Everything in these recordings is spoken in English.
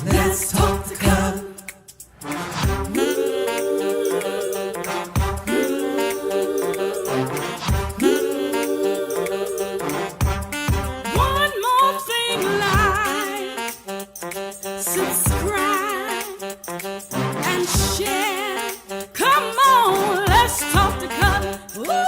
Let's talk the club. One more thing, like, subscribe, and share. Come on, let's talk the color. Woo!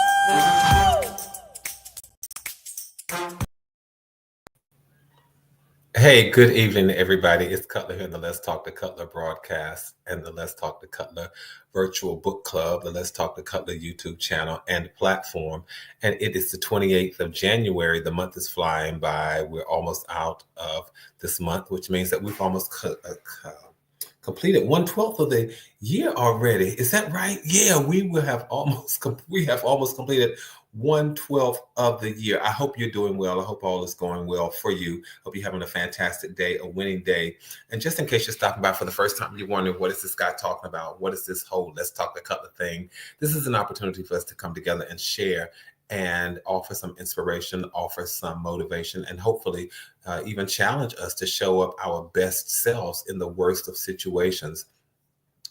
Hey, good evening, everybody. It's Cutler here in the Let's Talk to Cutler broadcast and the Let's Talk to Cutler virtual book club, the Let's Talk to Cutler YouTube channel and platform. And it is the 28th of January. The month is flying by. We're almost out of this month, which means that we've almost completed 1/12 of the year already. Is that right? Yeah, we have almost completed 1/12 of the year. I hope you're doing well. I hope all is going well for you. Hope you're having a fantastic day, a winning day. And just in case you're stopping by for the first time, you're wondering, what is this guy talking about? What is this whole Let's Talk the Cutler thing? This is an opportunity for us to come together and share and offer some inspiration, offer some motivation, and hopefully even challenge us to show up our best selves in the worst of situations.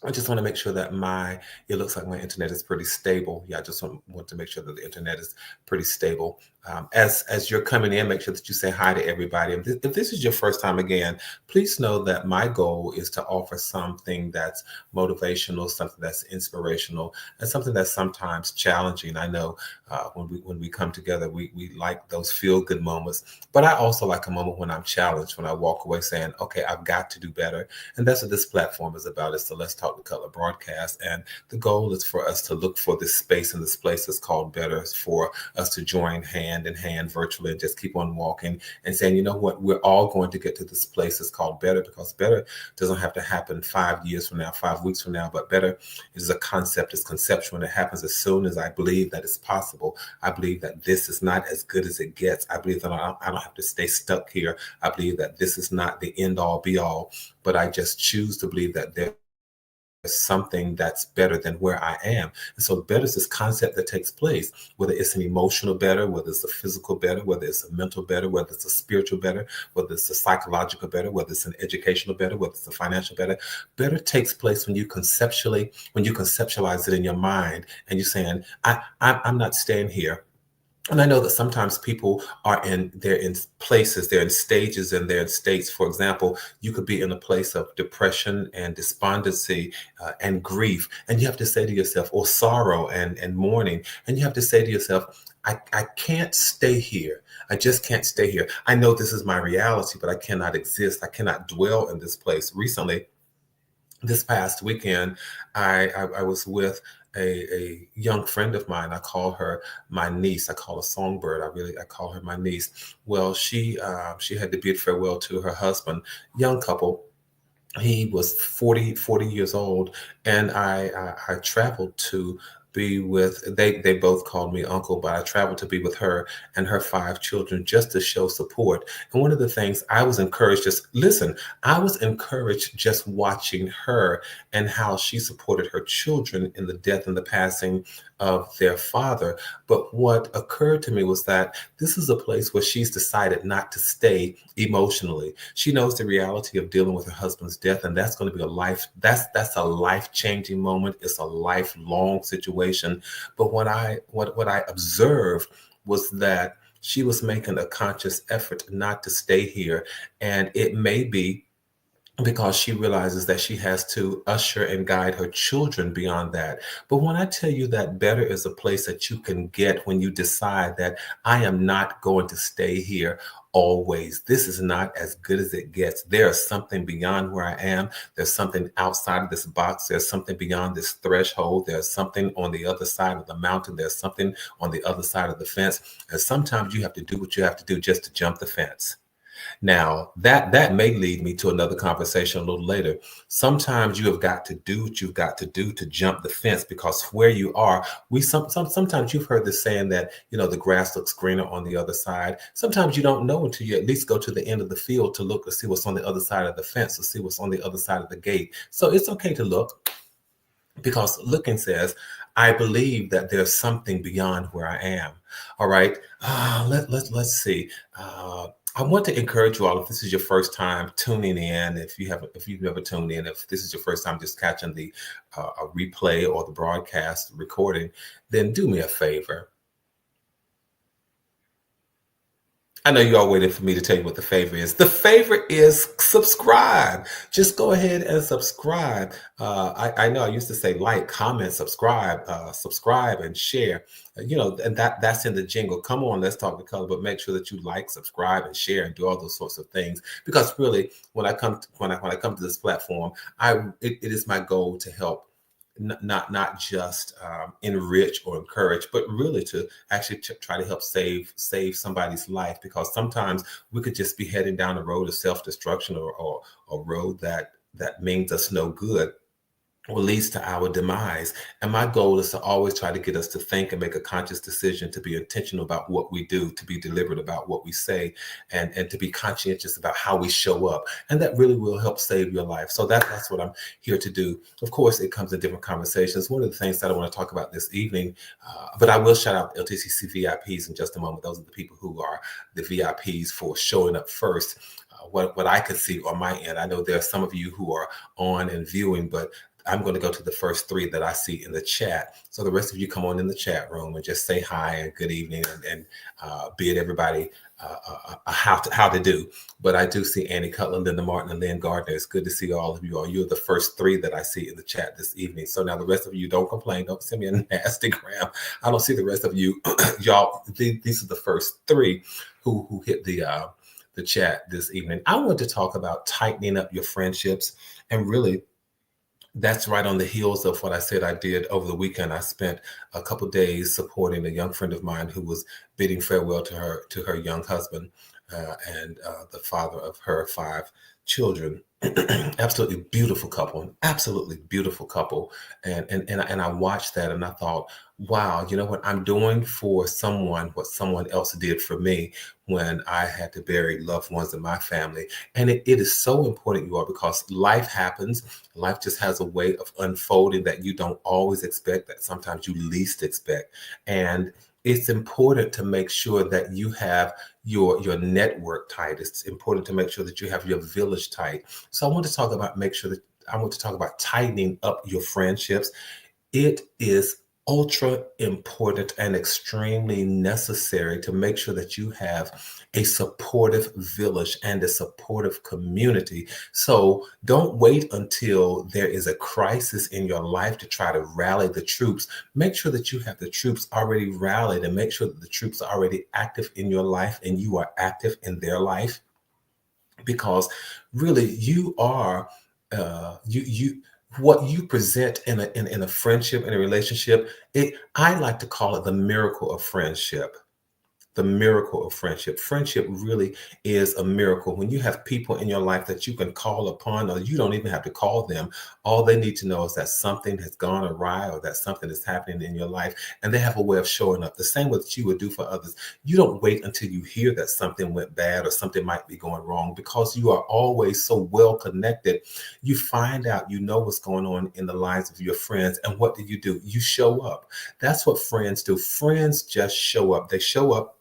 I just want to make sure that it looks like my internet is pretty stable. Yeah, I just want to make sure that the internet is pretty stable. As you're coming in, make sure that you say hi to everybody. If this is your first time again, please know that my goal is to offer something that's motivational, something that's inspirational, and something that's sometimes challenging. I know when we come together, we like those feel-good moments, but I also like a moment when I'm challenged, when I walk away saying, okay, I've got to do better. And that's what this platform is about. It's the Let's Talk the Cutler broadcast. And the goal is for us to look for this space, and this place is called Better. It's for us to join hand in hand virtually and just keep on walking and saying, you know what, we're all going to get to this place. It's called Better, because better doesn't have to happen 5 years from now, 5 weeks from now, but better is a concept, it's conceptual, and it happens as soon as I believe that it's possible. I believe that this is not as good as it gets. I believe that I don't have to stay stuck here. I believe that this is not the end all be all, but I just choose to believe that there's something that's better than where I am. And so better is this concept that takes place, whether it's an emotional better, whether it's a physical better, whether it's a mental better, whether it's a spiritual better, whether it's a psychological better, whether it's an educational better, whether it's a financial better. Better takes place when you conceptualize it in your mind and you're saying, I'm not staying here. And I know that sometimes people they're in places, they're in stages, and they're in states. For example, you could be in a place of depression and despondency and grief. And you have to say to yourself, or sorrow and mourning. And you have to say to yourself, I can't stay here. I just can't stay here. I know this is my reality, but I cannot exist. I cannot dwell in this place. Recently, this past weekend, I was with a young friend of mine. I call her my niece. I call her Songbird. I call her my niece. Well, she had to bid farewell to her husband, young couple. He was 40 years old, and I traveled to be with, they both called me uncle, but I traveled to be with her and her 5 children just to show support. And one of the things I was encouraged, I was encouraged just watching her and how she supported her children in the death and the passing of their father. But what occurred to me was that this is a place where she's decided not to stay emotionally. She knows the reality of dealing with her husband's death, and that's going to be that's a life-changing moment. It's a lifelong situation. But what I observed was that she was making a conscious effort not to stay here. And it may be because she realizes that she has to usher and guide her children beyond that. But when I tell you that better is a place that you can get when you decide that I am not going to stay here always. This is not as good as it gets. There is something beyond where I am. There's something outside of this box. There's something beyond this threshold. There's something on the other side of the mountain. There's something on the other side of the fence. And sometimes you have to do what you have to do just to jump the fence. Now, that may lead me to another conversation a little later. Sometimes you have got to do what you've got to do to jump the fence, because where you are, sometimes you've heard this saying that, the grass looks greener on the other side. Sometimes you don't know until you at least go to the end of the field to look to see what's on the other side of the fence, to see what's on the other side of the gate. So it's okay to look, because looking says, I believe that there's something beyond where I am. All right. Let's see. I want to encourage you all, if this is your first time tuning in, if you've never tuned in, if this is your first time just catching the a replay or the broadcast recording, then do me a favor. I know you all waited for me to tell you what the favor is. The favor is subscribe. Just go ahead and subscribe. I know I used to say like, comment, subscribe and share. And that's in the jingle. Come on, let's talk the color, but make sure that you like, subscribe, and share, and do all those sorts of things. Because really, when I come to this platform, it is my goal to help not just enrich or encourage, but really to actually try to help save somebody's life. Because sometimes we could just be heading down a road of self-destruction, or a road that means us no good, or leads to our demise. And my goal is to always try to get us to think and make a conscious decision, to be intentional about what we do, to be deliberate about what we say, and to be conscientious about how we show up. And that really will help save your life. So that's what I'm here to do. Of course, it comes in different conversations. One of the things that I want to talk about this evening, but I will shout out LTCC VIPs in just a moment. Those are the people who are the VIPs for showing up first. What I could see on my end, I know there are some of you who are on and viewing, but I'm going to go to the first three that I see in the chat. So the rest of you come on in the chat room and just say hi and good evening, and bid everybody how to do. But I do see Annie Cutler, Linda Martin, and Lynn Gardner. It's good to see all of you all. You're the first three that I see in the chat this evening. So now the rest of you, don't complain. Don't send me a nasty gram. I don't see the rest of you. Y'all, these are the first three who hit the chat this evening. I want to talk about tightening up your friendships, and really, that's right on the heels of what I said I did over the weekend. I spent a couple of days supporting a young friend of mine who was bidding farewell to her young husband, and the father of her 5 children. Absolutely beautiful couple, and I watched that and I thought, wow, you know what, I'm doing for someone what someone else did for me when I had to bury loved ones in my family. And it is so important, you all, because life happens. Life just has a way of unfolding that you don't always expect, that sometimes you least expect. And it's important to make sure that you have your network tight. It's important to make sure that you have your village tight. So I want to talk about tightening up your friendships. It is ultra important and extremely necessary to make sure that you have a supportive village and a supportive community. So don't wait until there is a crisis in your life to try to rally the troops. Make sure that you have the troops already rallied, and make sure that the troops are already active in your life and you are active in their life. Because really, you are what you present in a friendship, in a relationship. I like to call it the miracle of friendship. The miracle of friendship. Friendship really is a miracle. When you have people in your life that you can call upon, or you don't even have to call them, all they need to know is that something has gone awry, or that something is happening in your life, and they have a way of showing up. The same way that you would do for others. You don't wait until you hear that something went bad or something might be going wrong, because you are always so well connected. You find out, you know what's going on in the lives of your friends, and what do? You show up. That's what friends do. Friends just show up. They show up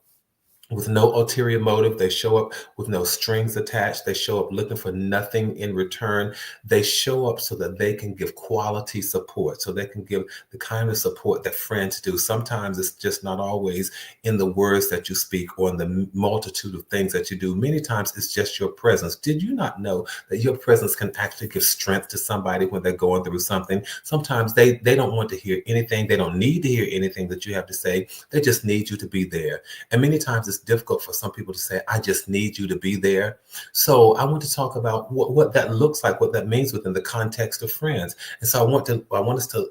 with no ulterior motive. They show up with no strings attached. They show up looking for nothing in return. They show up so that they can give quality support, so they can give the kind of support that friends do. Sometimes it's just not always in the words that you speak or in the multitude of things that you do. Many times it's just your presence. Did you not know that your presence can actually give strength to somebody when they're going through something? Sometimes they don't want to hear anything. They don't need to hear anything that you have to say. They just need you to be there. And many times it's difficult for some people to say, I just need you to be there. So I want to talk about what that looks like, what that means within the context of friends. And so I want us to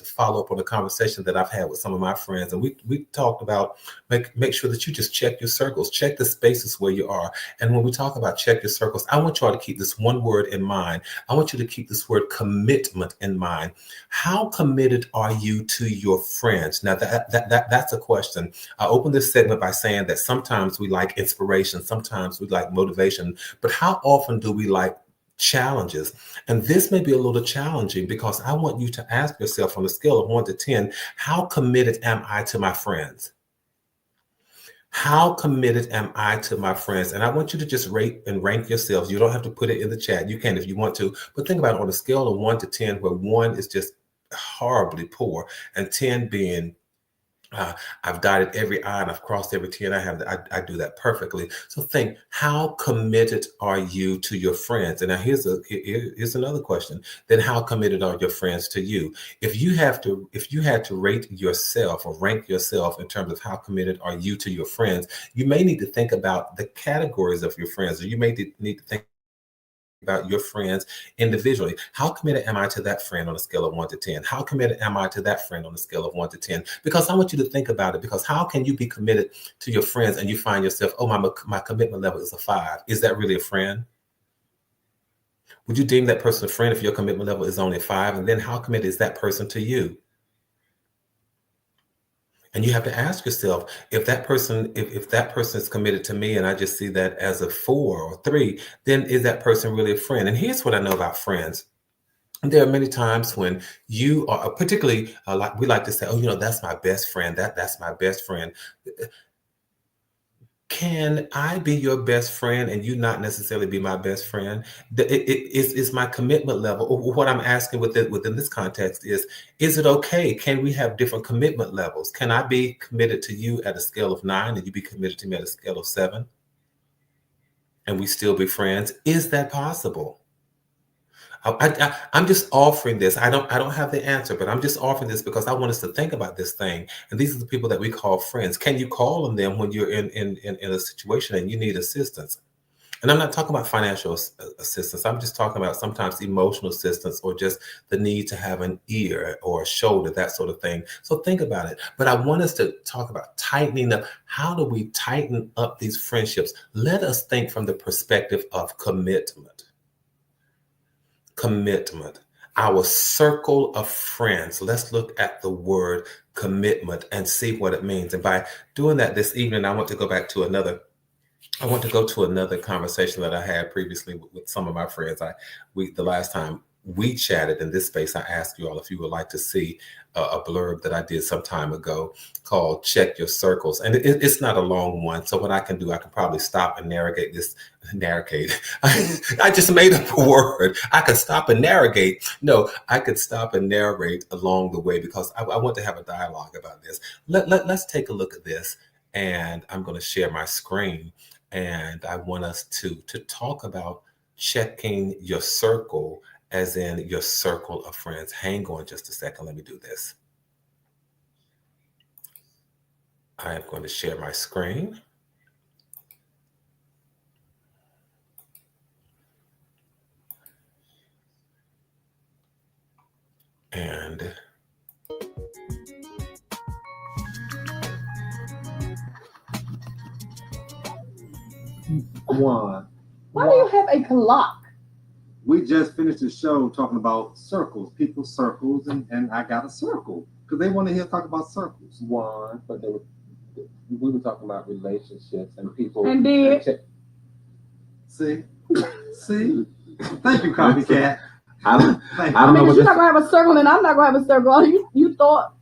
follow up on a conversation that I've had with some of my friends. And we talked about make sure that you just check your circles, check the spaces where you are. And when we talk about check your circles, I want you all to keep this one word in mind. I want you to keep this word commitment in mind. How committed are you to your friends? Now that's a question. I opened this segment by saying that sometimes we like inspiration, sometimes we like motivation, but how often do we like challenges. And this may be a little challenging because I want you to ask yourself on a scale of 1 to 10, how committed am I to my friends? How committed am I to my friends? And I want you to just rate and rank yourselves. You don't have to put it in the chat. You can if you want to, but think about it on a scale of 1 to 10, where 1 is just horribly poor and 10 being I've dotted every I and I've crossed every T, and I do that perfectly. So think, how committed are you to your friends? And now here's another question. Then how committed are your friends to you? If you had to rate yourself or rank yourself in terms of how committed are you to your friends, you may need to think about the categories of your friends, or you may need to think about your friends individually. How committed am I to that friend on a scale of 1 to 10? How committed am I to that friend on a scale of 1 to 10? Because I want you to think about it, because how can you be committed to your friends and you find yourself, oh, my commitment level is a 5. Is that really a friend? Would you deem that person a friend if your commitment level is only 5? And then how committed is that person to you? And you have to ask yourself, if that person is committed to me and I just see that as a 4 or 3, then is that person really a friend? And here's what I know about friends. There are many times when you are particularly, like we like to say, oh, that's my best friend. That's my best friend. Can I be your best friend and you not necessarily be my best friend? Is my commitment level, or what I'm asking within this context is it okay? Can we have different commitment levels? Can I be committed to you at a scale of 9 and you be committed to me at a scale of 7? And we still be friends? Is that possible? I'm just offering this. I don't have the answer, but I'm just offering this because I want us to think about this thing. And these are the people that we call friends. Can you call on them when you're in a situation and you need assistance? And I'm not talking about financial assistance. I'm just talking about sometimes emotional assistance, or just the need to have an ear or a shoulder, that sort of thing. So think about it. But I want us to talk about tightening up. How do we tighten up these friendships? Let us think from the perspective of commitment. Commitment. Our circle of friends. Let's look at the word commitment and see what it means. And by doing that this evening, I want to go to another conversation that I had previously with some of my friends. The last time we chatted in this space, I asked you all if you would like to see a blurb that I did some time ago called Check Your Circles. And it's not a long one. So what I can do, I can probably stop and narrate. I just made up a word. I could stop and narrate. No, I could stop and narrate along the way, because I want to have a dialogue about this. Let's take a look at this. And I'm going to share my screen. And I want us to talk about checking your circle, as in your circle of friends. Hang on just a second. Let me do this. I am going to share my screen. And Juan, why do you have a clock? we just finished the show talking about circles, people's circles, and I got a circle because they want to hear talk about circles. Juan, but we were talking about relationships and people. And did. See? Thank you, copycat. I don't I know mean, what you're not gonna have a circle, and I'm not gonna have a circle. You thought,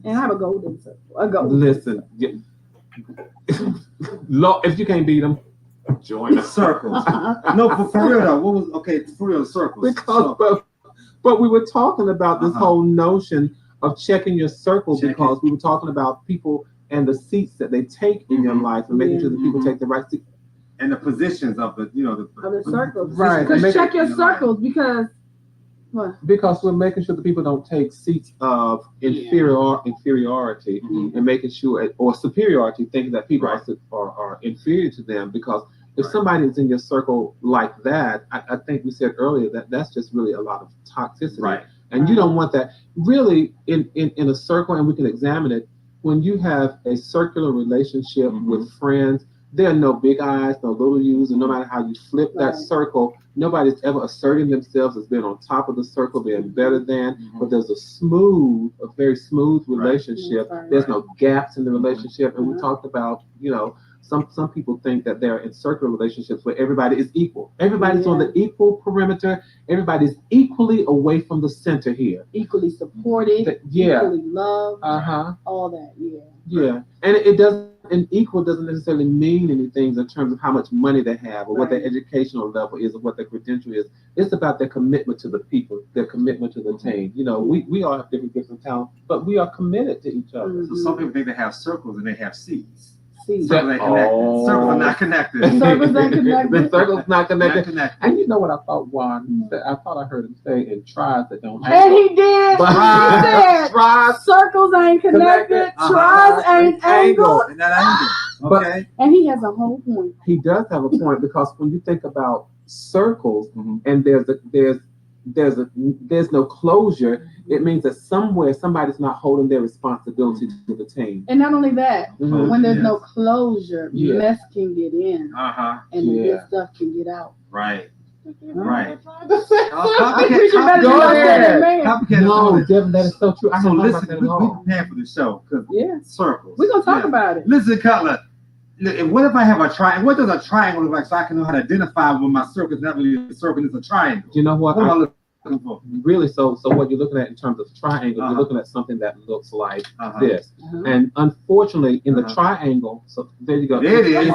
and I have a golden circle. A golden. Listen, if you can't beat them, join us. Circles. No, for real though. What was for real circles? But we were talking about this whole notion of checking your circle, because we were talking about people and the seats that they take in your life, and making sure that people take the right seat. And the positions of the circles, right? Because check your circles, because what? Because we're making sure that people don't take seats of inferiority, and making sure, or superiority, thinking that people are inferior to them. Because if somebody is in your circle like that, I think we said earlier that's just really a lot of toxicity, and you don't want that. Really, in a circle, and we can examine it. When you have a circular relationship with friends, there are no big I's, no little U's, and no matter how you flip that circle, nobody's ever asserting themselves as being on top of the circle, being better than, but there's a very smooth relationship. There's no gaps in the relationship. And we talked about, some people think that they're in circular relationships where everybody is equal. Everybody's on the equal perimeter. Everybody's equally away from the center here. Equally supported, equally loved, all that, Yeah, and it doesn't. And equal doesn't necessarily mean anything in terms of how much money they have or what their educational level is or what their credential is. It's about their commitment to the people, their commitment to the team. You know, we all have different gifts and talents, but we are committed to each other. So some people think they have circles and they have seeds. Seeds. Circles are not connected. Circles not connected. The circle's not connected. Not connected. And you know what I thought, Juan? I thought I heard him say in tribes that don't. And he did. He said, Tribes circles ain't connected, tribes ain't angled. And that angle. Okay. And he has a whole point. He does have a point, because when you think about circles and there's no closure, it means that somewhere somebody's not holding their responsibility to the team. And not only that, when there's no closure, mess can get in, and the good stuff can get out. Right. Right. No, Devin, that is so true. I So haven't thought listen, about that at we all. prepared for the show because circles. We're gonna talk about it. Listen, Cutler. What if I have a triangle? What does a triangle look like so I can know how to identify when my circle is not really a circle, it's a triangle? You know what? What am I looking for? Really, so what you're looking at in terms of triangle, you're looking at something that looks like this. And unfortunately, in the triangle, so there you go. There it is.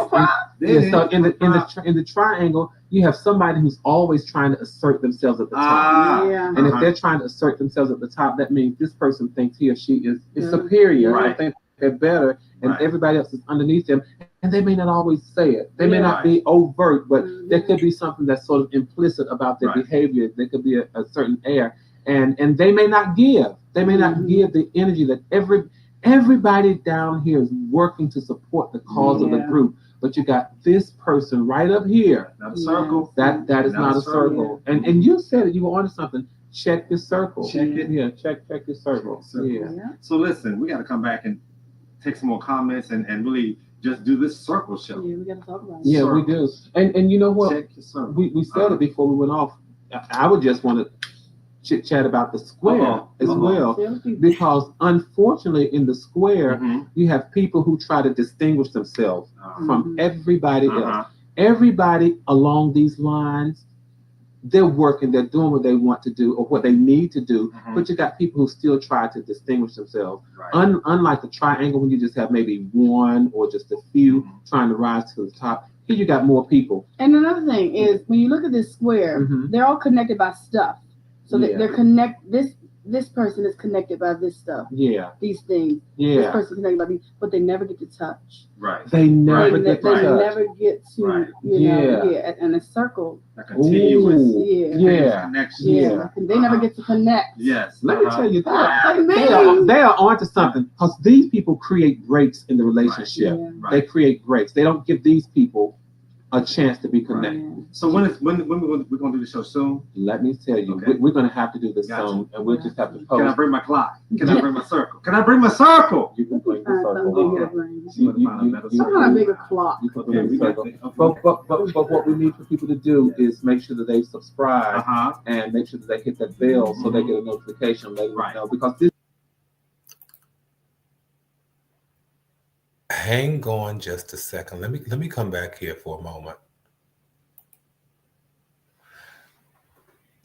So in the triangle, you have somebody who's always trying to assert themselves at the top. And if they're trying to assert themselves at the top, that means this person thinks he or she is superior. Right. They think they're better, and everybody else is underneath them. And they may not always say it. They may not be overt, but there could be something that's sort of implicit about their behavior. There could be a certain air, and they may not give. They may not give the energy that everybody down here is working to support the cause of the group. But you got this person right up here. Not a circle. That is not a circle. And you said it. You were onto something. Check your circle. Check it. Yeah. Check your circle. Yeah. So listen, we got to come back and take some more comments and really just do this circle show. Yeah, we got to talk about it. Yeah, we do. And you know what? Check your circle. We said it before we went off. I would just want to chit chat about the square as well, because unfortunately in the square you have people who try to distinguish themselves from everybody else. Everybody along these lines, they're working, they're doing what they want to do or what they need to do, but you got people who still try to distinguish themselves. Unlike the triangle, when you just have maybe one or just a few trying to rise to the top, here you got more people. And another thing is, when you look at this square, they're all connected by stuff. So they're this person is connected by this stuff. Yeah. These things. Yeah. This person is connected by these, but they never get to touch. Right. They never get to They touch. never get to, you know, and a circle. A continuous connection. They never get to connect. Yes. Let me tell you that. Like they are onto something, because these people create breaks in the relationship. They create breaks. They don't give these people a chance to be connected. So when we're gonna do the show soon? Let me tell you, we're gonna have to do this soon, and we'll just have to post. Can I bring my clock? Can I bring my circle? Can I bring my circle? You can bring the circle. Some kind of bigger clock. You can bring the circle. But what we need for people to do is make sure that they subscribe and make sure that they hit that bell so they get a notification later. Because this. Hang on just a second. Let me come back here for a moment.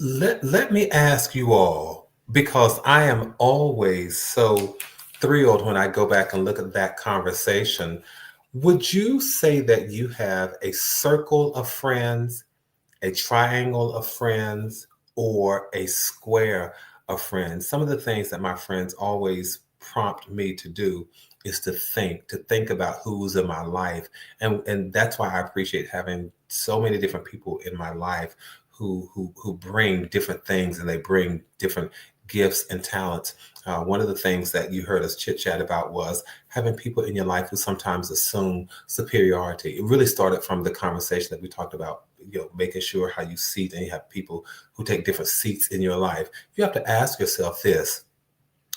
Let me ask you all, because I am always so thrilled when I go back and look at that conversation. Would you say that you have a circle of friends, a triangle of friends, or a square of friends? Some of the things that my friends always prompt me to do is to think about who's in my life. And that's why I appreciate having so many different people in my life who bring different things, and they bring different gifts and talents. One of the things that you heard us chit chat about was having people in your life who sometimes assume superiority. It really started from the conversation that we talked about, making sure how you seat, and you have people who take different seats in your life. You have to ask yourself this.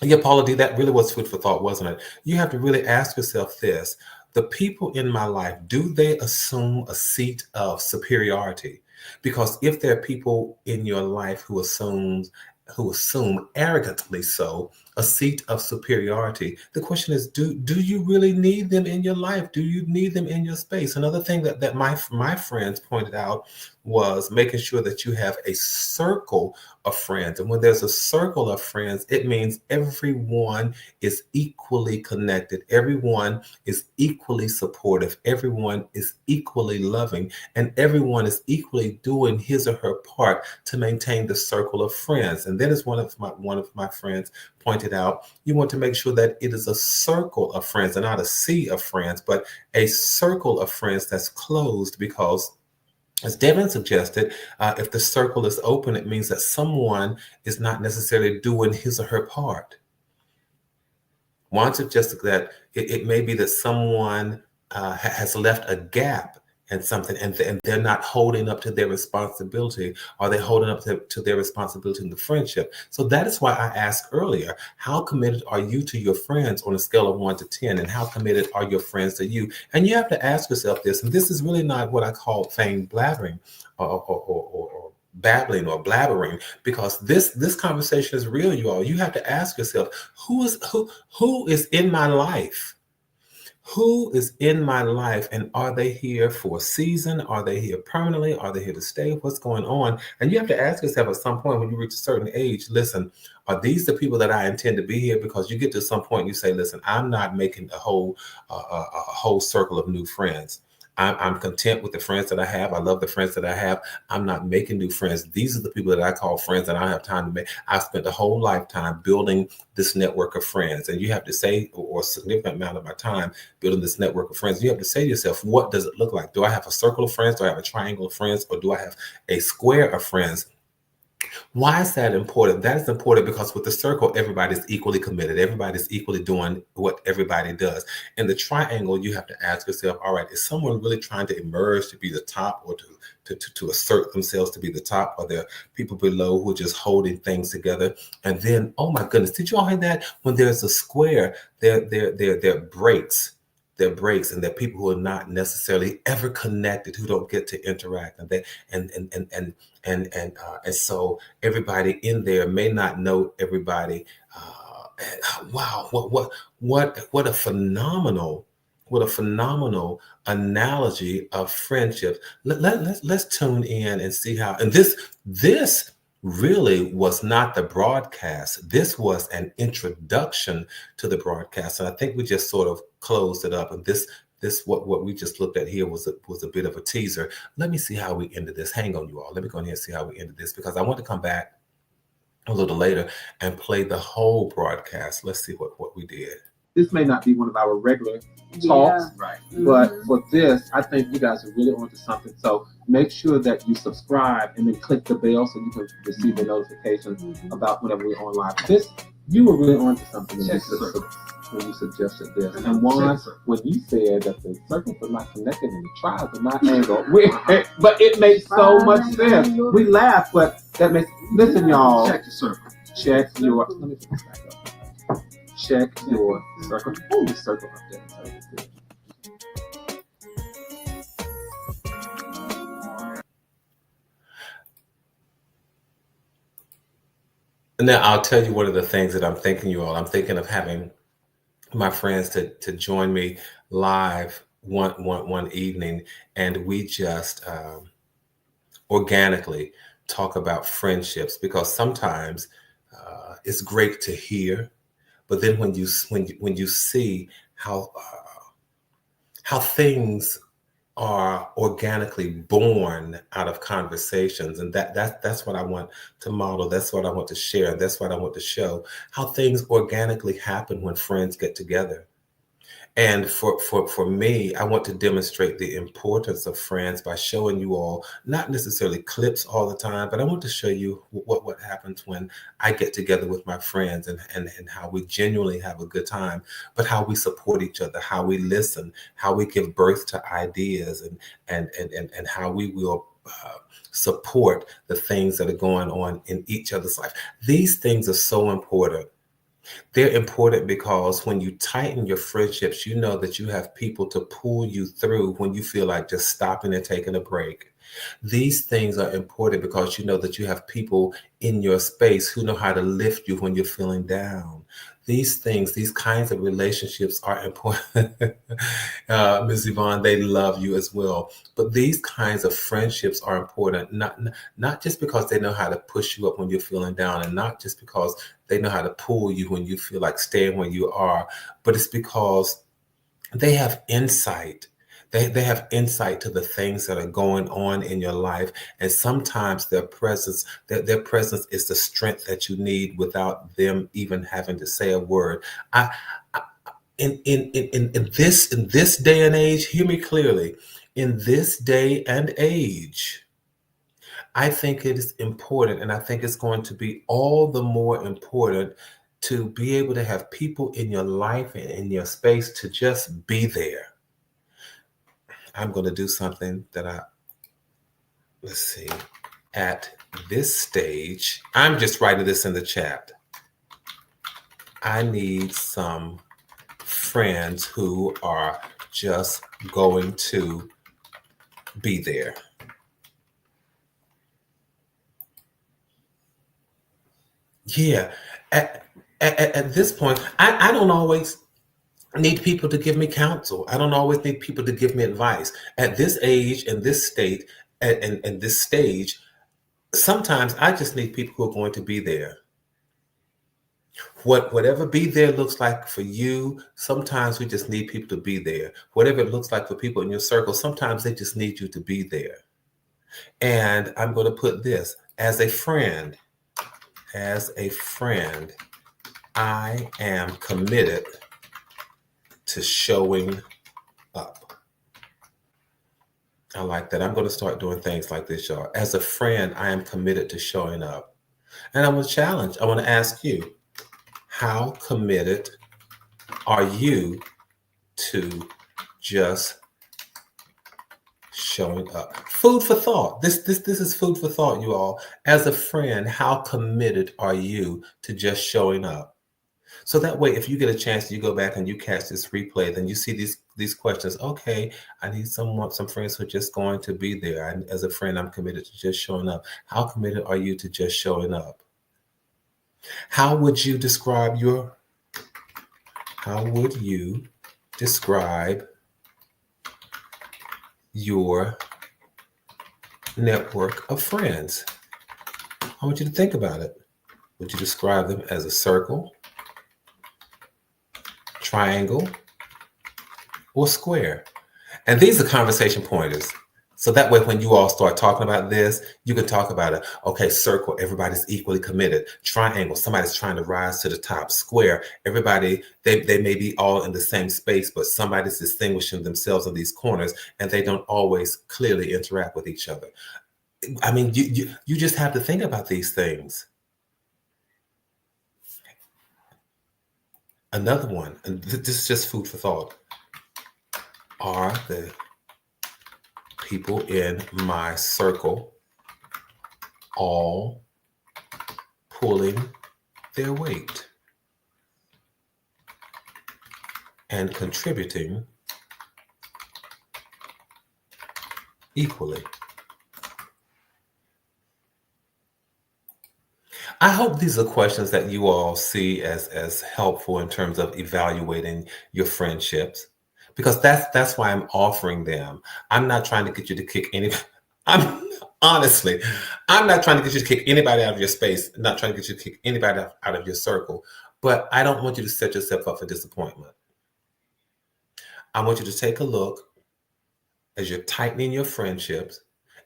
Yeah, Paula D, that really was food for thought, wasn't it? You have to really ask yourself this. The people in my life, do they assume a seat of superiority? Because if there are people in your life who assume who assume arrogantly so a seat of superiority. The question is, do you really need them in your life? Do you need them in your space? Another thing that my friends pointed out was making sure that you have a circle of friends. And when there's a circle of friends, it means everyone is equally connected. Everyone is equally supportive. Everyone is equally loving, and everyone is equally doing his or her part to maintain the circle of friends. And then, as one of my friends pointed out, you want to make sure that it is a circle of friends and not a sea of friends, but a circle of friends that's closed, because as Devin suggested, if the circle is open, it means that someone is not necessarily doing his or her part. Juan suggested that it may be that someone has left a gap in something, and they're not holding up to their responsibility, or they're holding up to their responsibility in the friendship. So that is why I asked earlier, how committed are you to your friends on a scale of 1 to 10, and how committed are your friends to you? And you have to ask yourself this, and this is really not what I call feigned blabbering or babbling or blabbering, because this conversation is real, you all. You have to ask yourself, who is in my life? Who is in my life, and are they here for a season? Are they here permanently? Are they here to stay? What's going on? And you have to ask yourself at some point when you reach a certain age, listen, are these the people that I intend to be here? Because you get to some point and you say, listen, I'm not making a whole circle of new friends. I'm content with the friends that I have. I love the friends that I have. I'm not making new friends. These are the people that I call friends that I have time to make. I've spent a whole lifetime building this network of friends. And you have to say, or a significant amount of my time building this network of friends, you have to say to yourself, what does it look like? Do I have a circle of friends? Do I have a triangle of friends? Or do I have a square of friends? Why is that important? That is important because with the circle, everybody's equally committed. Everybody's equally doing what everybody does. In the triangle, you have to ask yourself, all right, is someone really trying to emerge to be the top, or to assert themselves to be the top? Or there are people below who are just holding things together? And then, oh my goodness, did you all hear that? When there's a square, there are breaks. There are breaks, and there are people who are not necessarily ever connected, who don't get to interact, and so everybody in there may not know everybody. Wow, what a phenomenal analogy of friendship. Let's tune in and see how. And this really was not the broadcast. This was an introduction to the broadcast, and I think we just sort of closed it up. And this what we just looked at here was a bit of a teaser. Let me see how we ended this. Hang on, you all. Let me go ahead and see how we ended this, because I want to come back a little later and play the whole broadcast. Let's see what we did. This may not be one of our regular talks, Right. but for this, I think you guys are really onto something. So make sure that you subscribe and then click the bell so you can receive the notifications about whenever we're on live. You were really onto something when you suggested this. And one, when you said that the circles are not connected and the tribes are not angled, but it makes so much sense. We laugh, but that makes, listen, y'all. Check the circle. Check your, let me put this back up. Check your circle. Oh, the circle up there. Now, I'll tell you one of the things that I'm thinking, you all. I'm thinking of having my friends to join me live one evening, and we just organically talk about friendships, because sometimes it's great to hear, but then when you see how things are organically born out of conversations, and that's what I want to model. That's what I want to share. That's what I want to show, how things organically happen when friends get together. And for me, I want to demonstrate the importance of friends by showing you all, not necessarily clips all the time, but I want to show you what happens when I get together with my friends, and how we genuinely have a good time, but how we support each other, how we listen, how we give birth to ideas, and how we will support the things that are going on in each other's life. These things are so important. They're important because when you tighten your friendships, you know that you have people to pull you through when you feel like just stopping and taking a break. These things are important because you know that you have people in your space who know how to lift you when you're feeling down. These things, these kinds of relationships are important. Ms. Yvonne, they love you as well. But these kinds of friendships are important, not just because they know how to push you up when you're feeling down, and not just because they know how to pull you when you feel like staying where you are, but it's because they have insight. They have insight to the things that are going on in your life, and sometimes their presence is the strength that you need without them even having to say a word. In this day and age, hear me clearly. In this day and age, I think it is important, and I think it's going to be all the more important to be able to have people in your life and in your space to just be there. I'm going to do something that let's see, at this stage, I'm just writing this in the chat. I need some friends who are just going to be there. Yeah, at this point, I don't always need people to give me counsel. I don't always need people to give me advice. At this age, in this state, and this stage, sometimes I just need people who are going to be there. Whatever be there looks like for you, sometimes we just need people to be there. Whatever it looks like for people in your circle, sometimes they just need you to be there. And I'm going to put this, as a friend, I am committed to showing up. I like that. I'm going to start doing things like this, y'all. As a friend, I am committed to showing up. And I'm going to challenge, I want to ask you, how committed are you to just showing up? Food for thought. This is food for thought, you all. As a friend, how committed are you to just showing up? So that way, if you get a chance, you go back and you catch this replay, then you see these questions. Okay, I need some friends who are just going to be there. And as a friend, I'm committed to just showing up. How committed are you to just showing up? How would you describe your network of friends? I want you to think about it. Would you describe them as a circle, triangle, or square? And these are conversation pointers. So that way, when you all start talking about this, you can talk about it. Okay, circle, everybody's equally committed. Triangle, somebody's trying to rise to the top. Square, everybody, they may be all in the same space, but somebody's distinguishing themselves in these corners, and they don't always clearly interact with each other. I mean, you just have to think about these things. Another one, and this is just food for thought. Are the people in my circle all pulling their weight and contributing equally? I hope these are questions that you all see as helpful in terms of evaluating your friendships, because that's why I'm offering them. I'm not trying to get you to kick anybody. I'm not trying to get you to kick anybody out of your space. I'm not trying to get you to kick anybody out of your circle. But I don't want you to set yourself up for disappointment. I want you to take a look as you're tightening your friendships,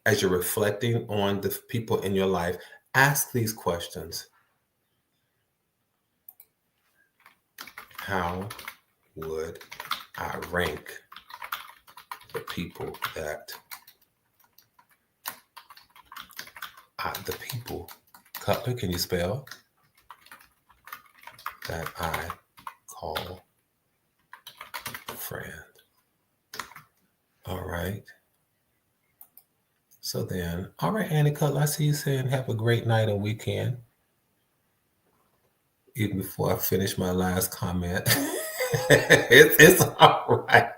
as you're reflecting on the people in your life. Ask these questions. How would I rank the people that Cutler, can you spell, that I call friend? All right. So then, all right, Annie Cutler, I see you saying have a great night and weekend. Even before I finish my last comment. It's all right.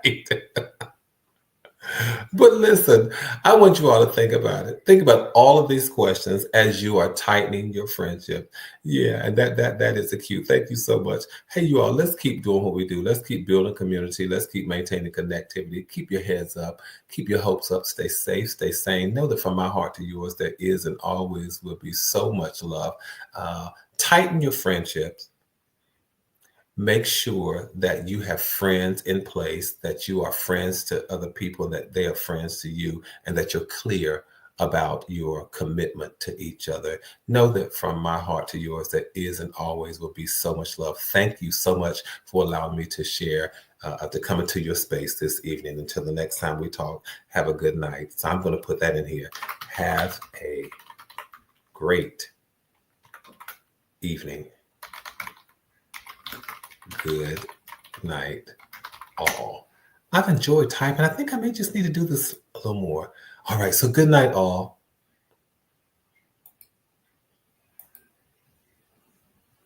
But listen, I want you all to think about it. Think about all of these questions as you are tightening your friendship. Yeah, and that is a cute. Thank you so much. Hey, you all, let's keep doing what we do. Let's keep building community. Let's keep maintaining connectivity. Keep your heads up. Keep your hopes up. Stay safe. Stay sane. Know that from my heart to yours, there is and always will be so much love. Tighten your friendships. Make sure that you have friends in place, that you are friends to other people, that they are friends to you, and that you're clear about your commitment to each other. Know that from my heart to yours, there is and always will be so much love. Thank you so much for allowing me to share, to come into your space this evening. Until the next time we talk, have a good night. So I'm going to put that in here. Have a great evening. Good night, all. I've enjoyed typing. I think I may just need to do this a little more. All right, so good night, all.